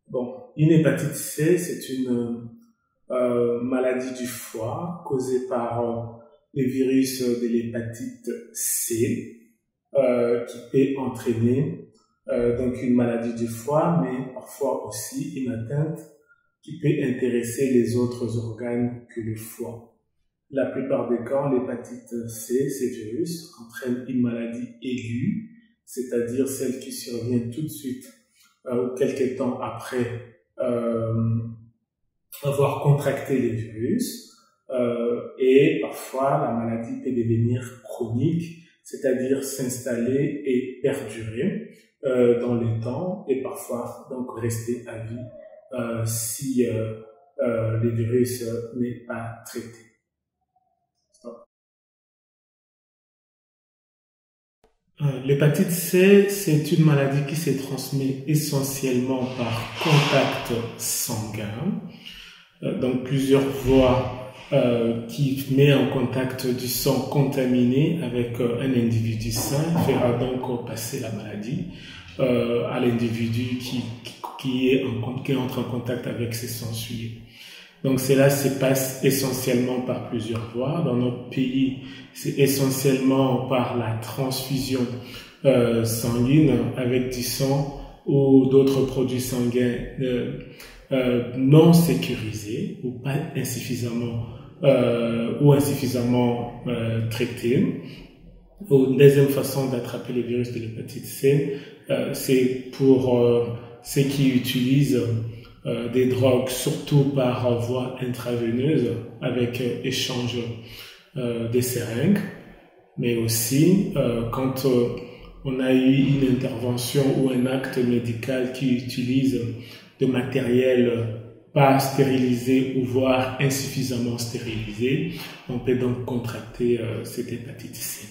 Bon, une hépatite C, c'est une maladie du foie causée par le virus de l'hépatite C qui peut entraîner donc une maladie du foie, mais parfois aussi une atteinte qui peut intéresser les autres organes que le foie. La plupart des cas, l'hépatite C, ces virus, entraînent une maladie aiguë, c'est-à-dire celle qui survient tout de suite ou quelques temps après avoir contracté les virus. Et parfois, la maladie peut devenir chronique, c'est-à-dire s'installer et perdurer dans le temps et parfois donc rester à vie si le virus n'est pas traité. L'hépatite C, c'est une maladie qui se transmet essentiellement par contact sanguin, donc plusieurs voies qui met en contact du sang contaminé avec un individu sain fera donc passer la maladie à l'individu qui entre en contact avec ses sangsuiers. Donc cela se passe essentiellement par plusieurs voies. Dans notre pays, c'est essentiellement par la transfusion sanguine avec du sang ou d'autres produits sanguins non sécurisés ou pas insuffisamment traités. Une deuxième façon d'attraper le virus de l'hépatite C, c'est pour ceux qui utilisent des drogues, surtout par voie intraveineuse, avec échange des seringues, mais aussi quand on a eu une intervention ou un acte médical qui utilise de matériel pas stérilisé ou voire insuffisamment stérilisé, on peut donc contracter cette hépatite C.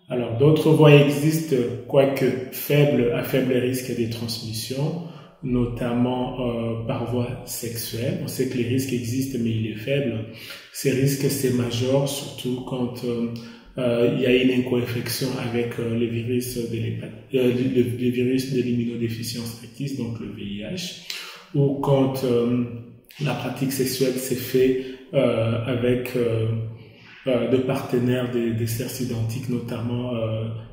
Alors d'autres voies existent, quoique à faible risque de transmission, notamment par voie sexuelle. On sait que les risques existent, mais il est faible. Ces risques, c'est majeur, surtout quand il y a une inco-infection avec le virus de l'immunodéficience rectice, donc le VIH, ou quand la pratique sexuelle s'est faite avec de partenaires des sexes identiques, notamment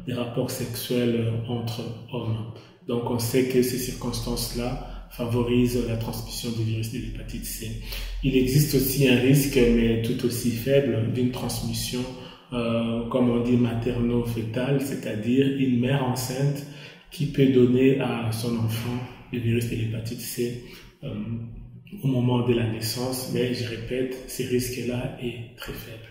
des rapports sexuels entre hommes. Donc on sait que ces circonstances-là favorisent la transmission du virus de l'hépatite C. Il existe aussi un risque, mais tout aussi faible, d'une transmission, comme on dit, materno-fétale, c'est-à-dire une mère enceinte qui peut donner à son enfant le virus de l'hépatite C au moment de la naissance. Mais je répète, ce risque-là est très faible.